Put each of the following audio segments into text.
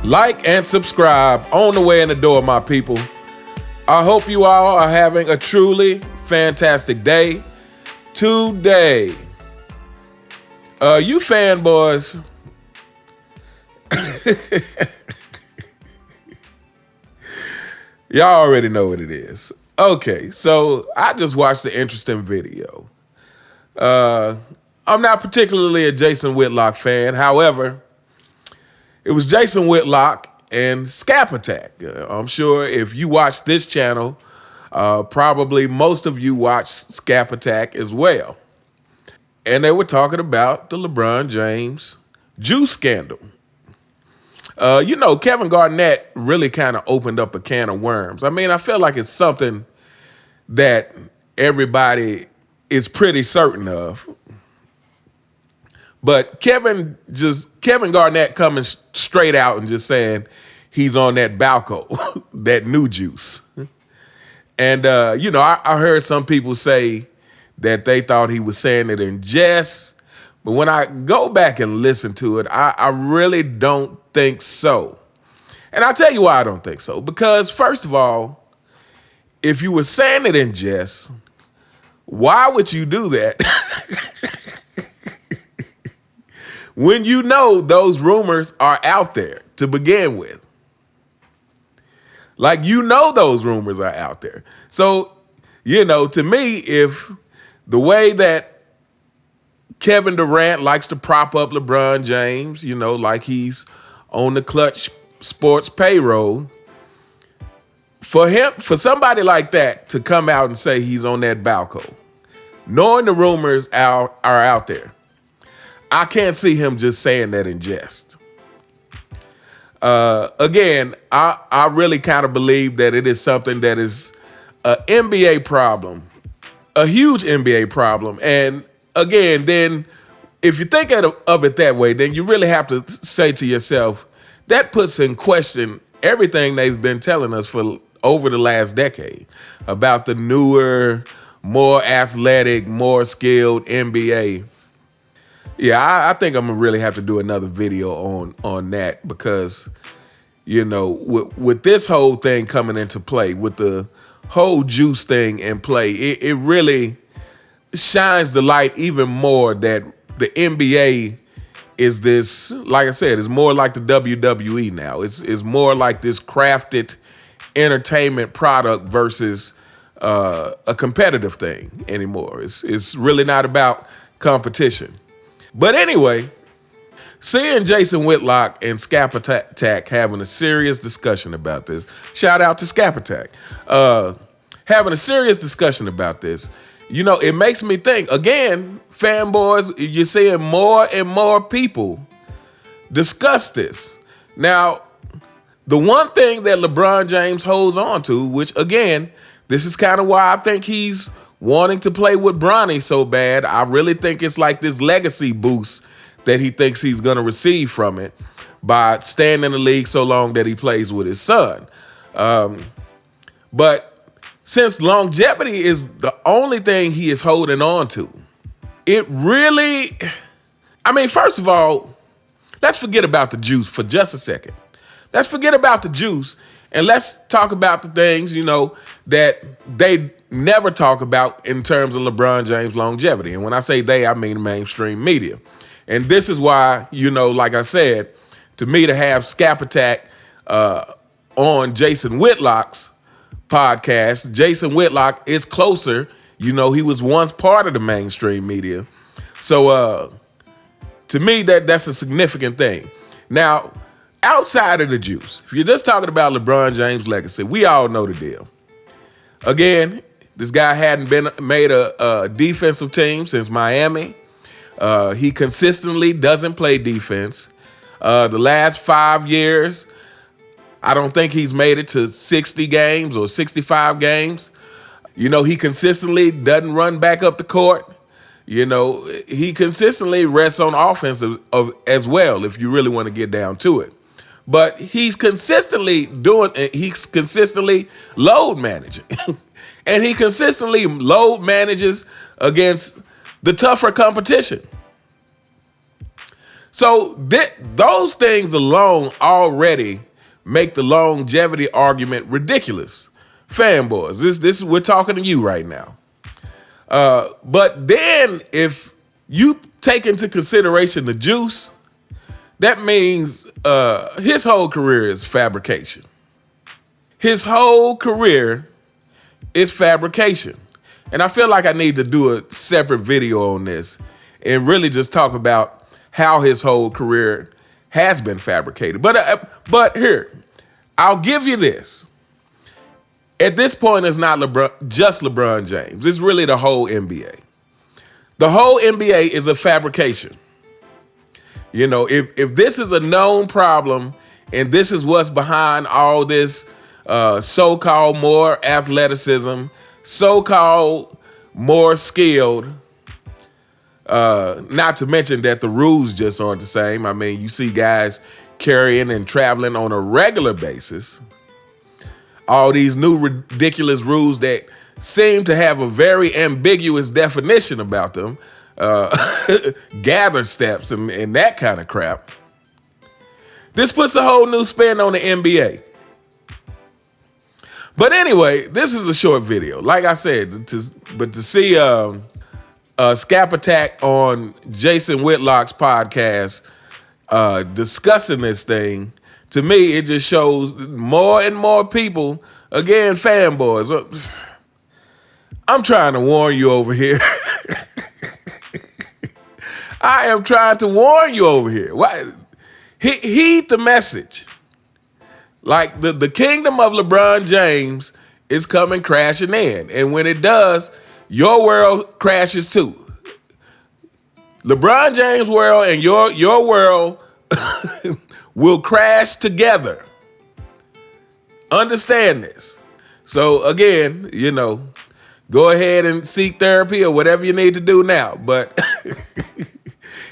Like and subscribe on the way in the door, my people. I hope you all are having a truly fantastic day today. You fanboys, y'all already know what it is. Okay, so I just watched an interesting video. I'm not particularly a Jason Whitlock fan. However, it was Jason Whitlock and Skap Attack. I'm sure if you watch this channel, probably most of you watch Skap Attack as well. And they were talking about the Lebron James juice scandal. Kevin Garnett really kind of opened up a can of worms. I mean, I feel like it's something that everybody is pretty certain of. But Kevin Garnett coming straight out and just saying he's on that Balco, that new juice. And, I heard some people say that they thought he was saying it in jest. But when I go back and listen to it, I really don't think so. And I'll tell you why I don't think so. Because, first of all, if you were saying it in jest, why would you do that? When you know those rumors are out there to begin with. Like, those rumors are out there. So, to me, if the way that Kevin Durant likes to prop up LeBron James, like he's on the Clutch Sports payroll, for somebody like that to come out and say he's on that Balco, knowing the rumors are out there, I can't see him just saying that in jest. Again, I really kind of believe that it is something that is an NBA problem, a huge NBA problem. And again, then if you think of it that way, then you really have to say to yourself, that puts in question everything they've been telling us for over the last decade about the newer, more athletic, more skilled NBA. Yeah, I think I'm gonna really have to do another video on that because, with this whole thing coming into play, with the whole juice thing in play, it really shines the light even more that the NBA is this, like I said, it's more like the WWE now. It's more like this crafted entertainment product versus a competitive thing anymore. It's really not about competition. But anyway, seeing Jason Whitlock and Skap Attack having a serious discussion about this. Shout out to Skap Attack. Having a serious discussion about this. It makes me think, again, fanboys, you're seeing more and more people discuss this. Now, the one thing that LeBron James holds on to, which, again, this is kind of why I think he's wanting to play with Bronny so bad. I really think it's like this legacy boost that he thinks he's going to receive from it by staying in the league so long that he plays with his son. But since longevity is the only thing he is holding on to, it really, first of all, let's forget about the juice for just a second. Let's forget about the juice and let's talk about the things, that they never talk about in terms of LeBron James longevity. And when I say they, I mean mainstream media. And this is why, like I said, to me to have Skap Attack on Jason Whitlock's podcast, Jason Whitlock is closer. He was once part of the mainstream media. So to me, that's a significant thing. Now, outside of the juice, if you're just talking about LeBron James' legacy, we all know the deal. Again, this guy hadn't been made a defensive team since Miami. He consistently doesn't play defense. The last 5 years, I don't think he's made it to 60 games or 65 games. He consistently doesn't run back up the court. He consistently rests on offense as well, if you really want to get down to it. But he's consistently load managing. And he consistently load manages against the tougher competition. So those things alone already make the longevity argument ridiculous. Fanboys, this we're talking to you right now. But then if you take into consideration the juice, that means his whole career is fabrication. His whole career is fabrication. And I feel like I need to do a separate video on this and really just talk about how his whole career has been fabricated. But here, I'll give you this. At this point, it's not just LeBron James. It's really the whole NBA. The whole NBA is a fabrication. You know, if this is a known problem and this is what's behind all this so-called more athleticism, so-called more skilled, not to mention that the rules just aren't the same. I mean, you see guys carrying and traveling on a regular basis. All these new ridiculous rules that seem to have a very ambiguous definition about them. Gather steps and that kind of crap. This puts a whole new spin on the NBA. But anyway, this is a short video. Like I said, to see Skap Attack on Jason Whitlock's podcast discussing this thing, to me, it just shows more and more people, again, fanboys. I'm trying to warn you over here. I am trying to warn you over here. Why? Heed the message. Like the kingdom of LeBron James is coming crashing in. And when it does, your world crashes too. LeBron James' world and your world will crash together. Understand this. So again, you know, go ahead and seek therapy or whatever you need to do now. But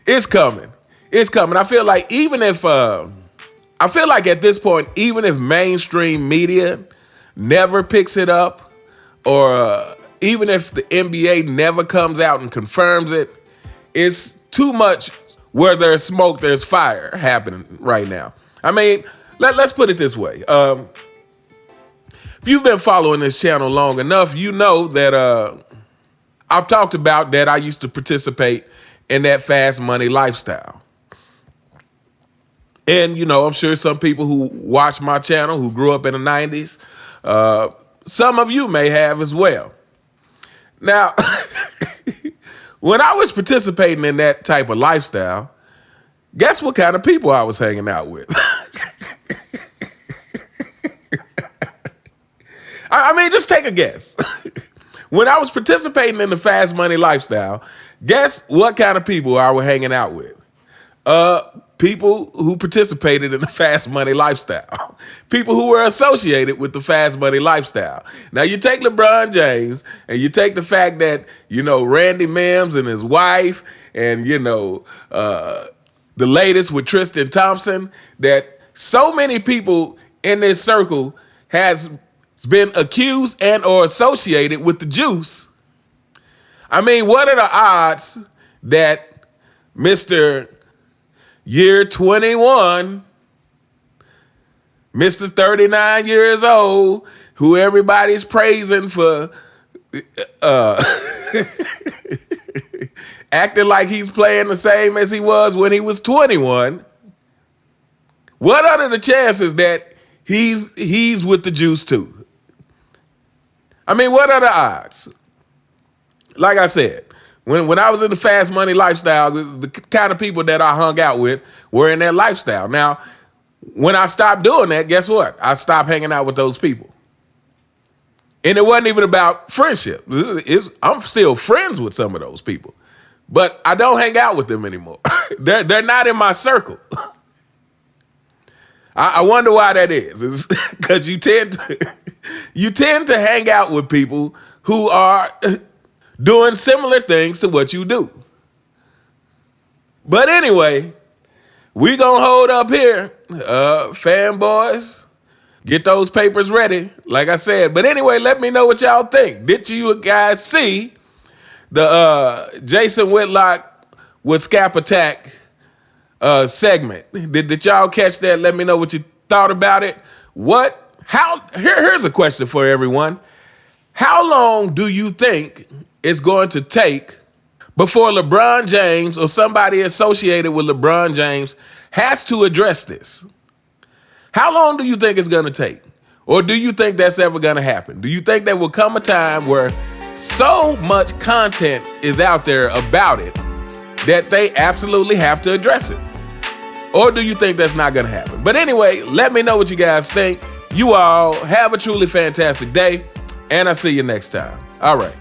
it's coming. It's coming. I feel like at this point, even if mainstream media never picks it up, or even if the NBA never comes out and confirms it, it's too much where there's smoke, there's fire happening right now. I mean, let's put it this way. If you've been following this channel long enough, you know that I've talked about that I used to participate in that fast money lifestyle. And, you know, I'm sure some people who watch my channel who grew up in the 90s, some of you may have as well. Now, when I was participating in that type of lifestyle, guess what kind of people I was hanging out with? I mean, just take a guess. When I was participating in the fast money lifestyle, guess what kind of people I was hanging out with? People who participated in the fast money lifestyle. People who were associated with the fast money lifestyle. Now, you take LeBron James and you take the fact that, you know, Randy Mims and his wife and, you know, the latest with Tristan Thompson, that so many people in this circle has been accused and or associated with the juice. I mean, what are the odds that Mr. Year 21, Mr. 39 years old, who everybody's praising for acting like he's playing the same as he was when he was 21, what are the chances that he's with the juice too? I mean, what are the odds? Like I said, when I was in the fast money lifestyle, the kind of people that I hung out with were in that lifestyle. Now, when I stopped doing that, guess what? I stopped hanging out with those people. And it wasn't even about friendship. I'm still friends with some of those people, but I don't hang out with them anymore. They're not in my circle. I wonder why that is. It's because you tend to hang out with people who are doing similar things to what you do. But anyway, we gonna hold up here, fanboys. Get those papers ready, like I said. But anyway, let me know what y'all think. Did you guys see the Jason Whitlock with Skap Attack segment. Did y'all catch that? Let me know what you thought about it. Here's a question for everyone. How long do you think it's going to take before LeBron James or somebody associated with LeBron James has to address this? How long do you think it's going to take? Or do you think that's ever going to happen? Do you think there will come a time where so much content is out there about it that they absolutely have to address it? Or do you think that's not going to happen? But anyway, let me know what you guys think. You all have a truly fantastic day, and I'll see you next time. All right.